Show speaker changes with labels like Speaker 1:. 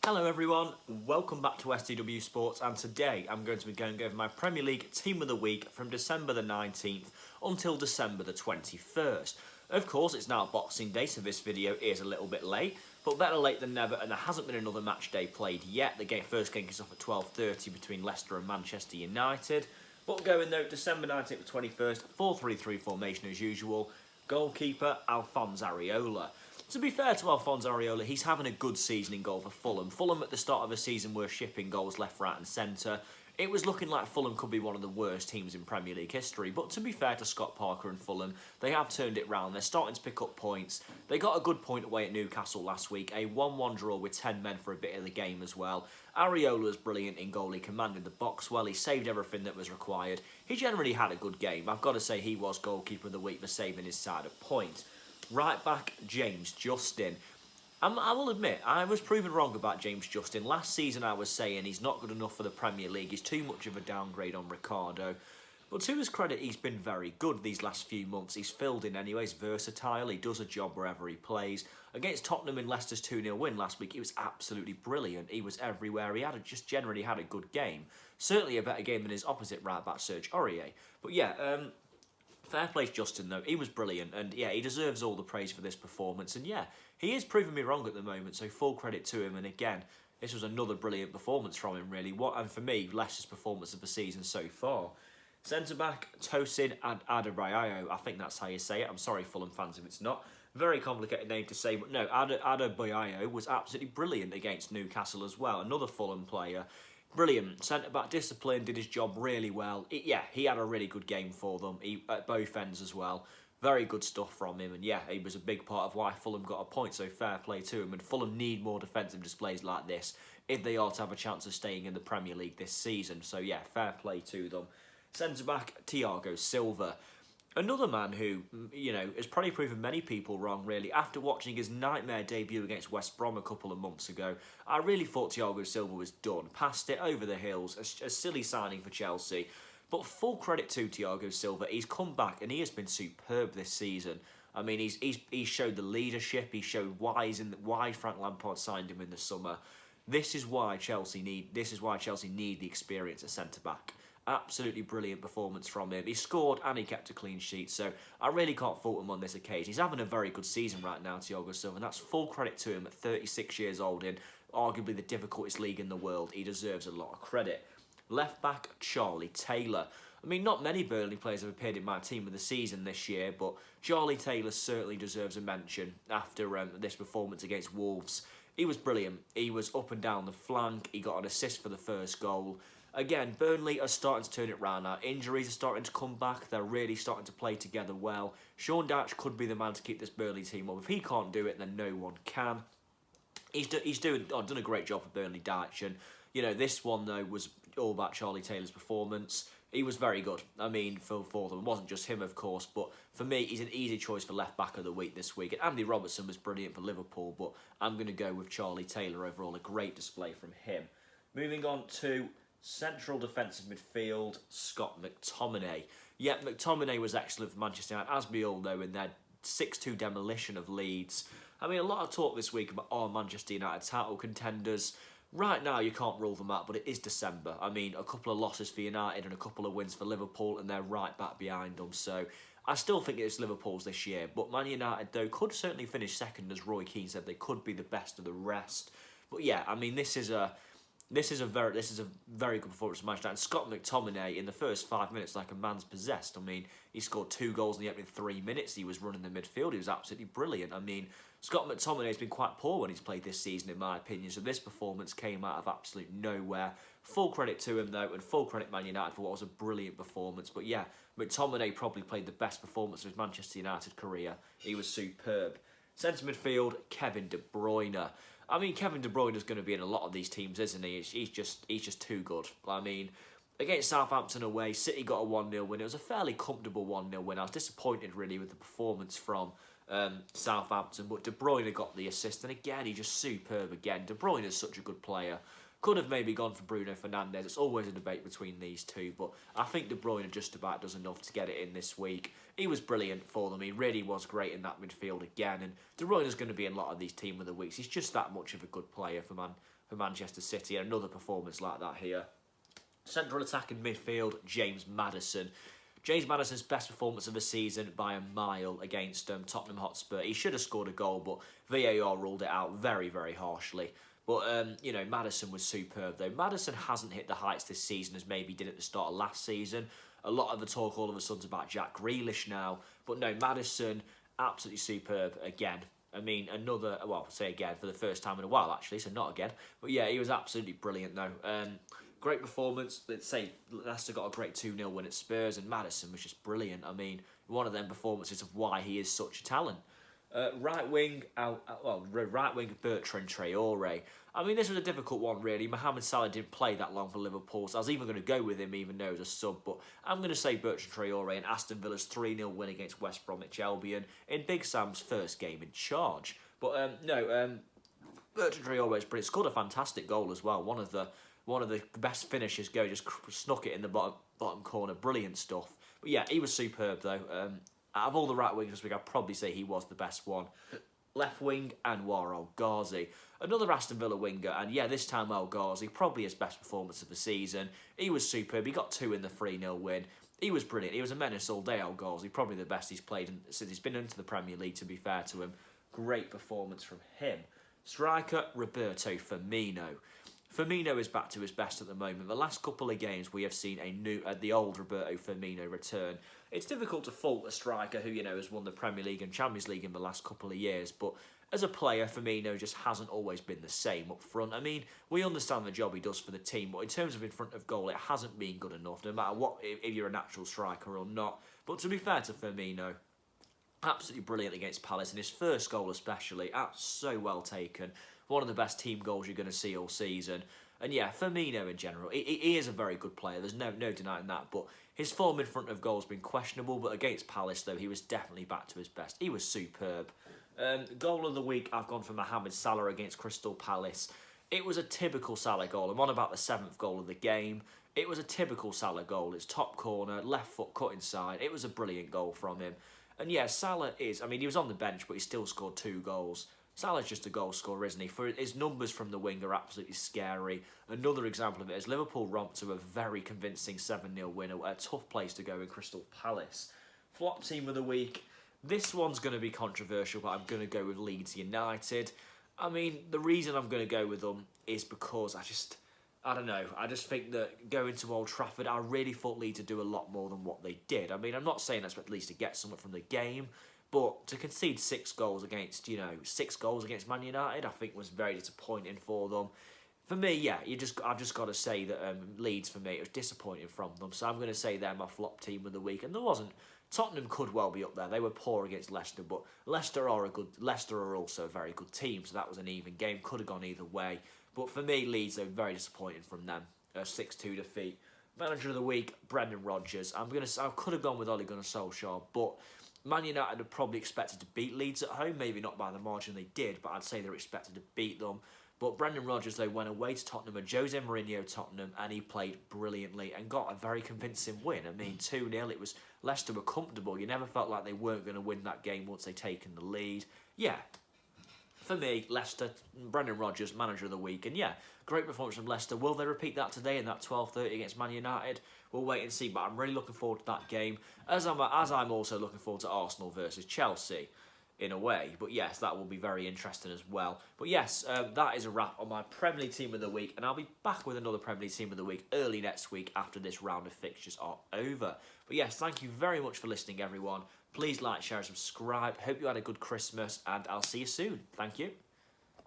Speaker 1: Hello everyone, welcome back to STW Sports, and today I'm going to be going over my Premier League Team of the Week from December the 19th until December the 21st. Of course, it's now Boxing Day, so this video is a little bit late, but better late than never, and there hasn't been another match day played yet. The first game kicks off at 12:30 between Leicester and Manchester United. But going though, December 19th to 21st, 4-3-3 formation as usual. Goalkeeper, Alphonse Areola. To be fair to Alphonse Areola, he's having a good season in goal for Fulham. Fulham at the start of the season were shipping goals left, right and centre. It was looking like Fulham could be one of the worst teams in Premier League history, but to be fair to Scott Parker and Fulham, they have turned it round. They're starting to pick up points. They got a good point away at Newcastle last week, a 1-1 draw with 10 men for a bit of the game as well. Areola was brilliant in goal. He commanded the box well. He saved everything that was required. He generally had a good game. I've got to say he was goalkeeper of the week for saving his side a point. Right back, James Justin. I will admit, I was proven wrong about James Justin. Last season I was saying he's not good enough for the Premier League. He's too much of a downgrade on Ricardo. But to his credit, he's been very good these last few months. He's filled in anyway. He's versatile. He does a job wherever he plays. Against Tottenham in Leicester's 2-0 win last week, he was absolutely brilliant. He was everywhere. He just generally had a good game. Certainly a better game than his opposite right-back, Serge Aurier. But yeah, fair play to Justin, though. He was brilliant, and yeah, he deserves all the praise for this performance. And yeah, he is proving me wrong at the moment, so full credit to him. And again, this was another brilliant performance from him, really. And for me, Leicester's performance of the season so far. Centre-back, Tosin and Adebayo. I think that's how you say it. I'm sorry, Fulham fans, if it's not. Very complicated name to say, but no, Adebayo was absolutely brilliant against Newcastle as well. Another Fulham player. Brilliant. Centre-back, disciplined, did his job really well. He had a really good game for them at both ends as well. Very good stuff from him, and yeah, he was a big part of why Fulham got a point, so fair play to him. And Fulham need more defensive displays like this if they are to have a chance of staying in the Premier League this season. So yeah, fair play to them. Centre-back, Thiago Silva. Another man who, has probably proven many people wrong, really. After watching his nightmare debut against West Brom a couple of months ago, I really thought Thiago Silva was done. Passed it over the hills, a silly signing for Chelsea. But full credit to Thiago Silva. He's come back and he has been superb this season. I mean, he's showed the leadership. He showed why Frank Lampard signed him in the summer. This is why Chelsea need the experience at centre-back. Absolutely brilliant performance from him. He scored and he kept a clean sheet, so I really can't fault him on this occasion. He's having a very good season right now, Thiago Silva, and that's full credit to him at 36 years old in arguably the difficultest league in the world. He deserves a lot of credit. Left back, Charlie Taylor. I mean, not many Burnley players have appeared in my team of the season this year, but Charlie Taylor certainly deserves a mention after this performance against Wolves. He was brilliant. He was up and down the flank. He got an assist for the first goal. Again, Burnley are starting to turn it round now. Injuries are starting to come back. They're really starting to play together well. Sean Dyche could be the man to keep this Burnley team up. If he can't do it, then no one can. He's done a great job for Burnley, Dyche. And, this one, though, was all about Charlie Taylor's performance. He was very good. I mean, for them. It wasn't just him, of course, but for me, he's an easy choice for left-back of the week this week. And Andy Robertson was brilliant for Liverpool, but I'm going to go with Charlie Taylor overall. A great display from him. Moving on to central defensive midfield, Scott McTominay. Yeah, McTominay was excellent for Manchester United, as we all know, in their 6-2 demolition of Leeds. I mean, a lot of talk this week about Manchester United title contenders. Right now, you can't rule them out, but it is December. I mean, a couple of losses for United and a couple of wins for Liverpool, and they're right back behind them. So I still think it's Liverpool's this year. But Man United, though, could certainly finish second, as Roy Keane said. They could be the best of the rest. But yeah, I mean, this is a very good performance from Manchester United. Scott McTominay in the first 5 minutes like a man's possessed. I mean, he scored 2 goals in the opening 3 minutes. He was running the midfield. He was absolutely brilliant. I mean, Scott McTominay has been quite poor when he's played this season, in my opinion. So this performance came out of absolute nowhere. Full credit to him, though, and full credit Man United for what was a brilliant performance. But yeah, McTominay probably played the best performance of his Manchester United career. He was superb. Centre midfield, Kevin De Bruyne. I mean, Kevin De Bruyne is going to be in a lot of these teams, isn't he? He's just too good. I mean, against Southampton away, City got a 1-0 win. It was a fairly comfortable 1-0 win. I was disappointed, really, with the performance from Southampton, but De Bruyne got the assist, and again, he's just superb again. De Bruyne is such a good player. Could have maybe gone for Bruno Fernandes. It's always a debate between these two, but I think De Bruyne just about does enough to get it in this week. He was brilliant for them. He really was great in that midfield again, and De Bruyne is going to be in a lot of these team of the weeks. He's just that much of a good player for Manchester City, and another performance like that here. Central attacking midfield, James Maddison. James Maddison's best performance of the season by a mile against Tottenham Hotspur. He should have scored a goal, but VAR ruled it out very, very harshly. But, you know, Maddison was superb, though. Maddison hasn't hit the heights this season as maybe he did at the start of last season. A lot of the talk all of a sudden is about Jack Grealish now. But no, Maddison, absolutely superb again. I mean, say again, for the first time in a while, actually, so not again. But yeah, he was absolutely brilliant, though. Great performance. Let's say Leicester got a great 2-0 win at Spurs, and Maddison was just brilliant. I mean, one of them performances of why he is such a talent. Right wing Bertrand Traore. I mean, this was a difficult one, really. Mohamed Salah didn't play that long for Liverpool, so I was even going to go with him, even though he was a sub. But I'm going to say Bertrand Traore and Aston Villa's 3-0 win against West Bromwich Albion in Big Sam's first game in charge. But Bertrand Traore is brilliant. Scored a fantastic goal as well. One of the best finishers go, just snuck it in the bottom corner. Brilliant stuff. But yeah, he was superb, though. Out of all the right wingers this week, I'd probably say he was the best one. Left wing, Anwar El Ghazi. Another Aston Villa winger, and yeah, this time El Ghazi, probably his best performance of the season. He was superb. He got 2 in the 3-0 win. He was brilliant. He was a menace all day, El Ghazi. Probably the best he's played since he's been into the Premier League, to be fair to him. Great performance from him. Striker, Roberto Firmino. Firmino is back to his best at the moment. The last couple of games we have seen the old Roberto Firmino return. It's difficult to fault a striker who, you know, has won the Premier League and Champions League in the last couple of years, but as a player, Firmino just hasn't always been the same up front. I mean, we understand the job he does for the team, but in terms of in front of goal, it hasn't been good enough, no matter what, if you're a natural striker or not. But to be fair to Firmino, absolutely brilliant against Palace, and his first goal especially, so well taken. One of the best team goals you're going to see all season. And yeah, Firmino in general, he is a very good player. There's no denying that. But his form in front of goal has been questionable. But against Palace, though, he was definitely back to his best. He was superb. Goal of the week, I've gone for Mohamed Salah against Crystal Palace. It was a typical Salah goal. I'm on about the 7th goal of the game. It was a typical Salah goal. It's top corner, left foot cut inside. It was a brilliant goal from him. And yeah, Salah is, I mean, he was on the bench, but he still scored 2 goals. Salah's just a goal scorer, isn't he? For his numbers from the wing are absolutely scary. Another example of it is Liverpool romped to a very convincing 7-0 win, a tough place to go in Crystal Palace. Flop team of the week. This one's going to be controversial, but I'm going to go with Leeds United. I mean, the reason I'm going to go with them is because I don't know. I just think that going to Old Trafford, I really thought Leeds would do a lot more than what they did. I mean, I'm not saying I expect Leeds to get something from the game, but to concede 6 goals against Man United, I think was very disappointing for them. For me, yeah, I've just got to say that Leeds, for me, it was disappointing from them. So I'm going to say they're my flop team of the week. And there wasn't. Tottenham could well be up there. They were poor against Leicester, but Leicester are also a very good team. So that was an even game. Could have gone either way. But for me, Leeds, they were very disappointing from them. 6-2 defeat. Manager of the week, Brendan Rodgers. I could have gone with Ole Gunnar Solskjaer, but Man United are probably expected to beat Leeds at home. Maybe not by the margin they did, but I'd say they're expected to beat them. But Brendan Rodgers, they went away to Tottenham, a Jose Mourinho Tottenham, and he played brilliantly and got a very convincing win. I mean, 2-0, it was Leicester were comfortable. You never felt like they weren't going to win that game once they'd taken the lead. Yeah, for me, Leicester, Brendan Rodgers, manager of the week. And yeah, great performance from Leicester. Will they repeat that today in that 12:30 against Man United? We'll wait and see, but I'm really looking forward to that game, as I'm also looking forward to Arsenal versus Chelsea, in a way. But yes, that will be very interesting as well. But yes, that is a wrap on my Premier League Team of the Week, and I'll be back with another Premier League Team of the Week early next week after this round of fixtures are over. But yes, thank you very much for listening, everyone. Please like, share, and subscribe. Hope you had a good Christmas, and I'll see you soon. Thank you.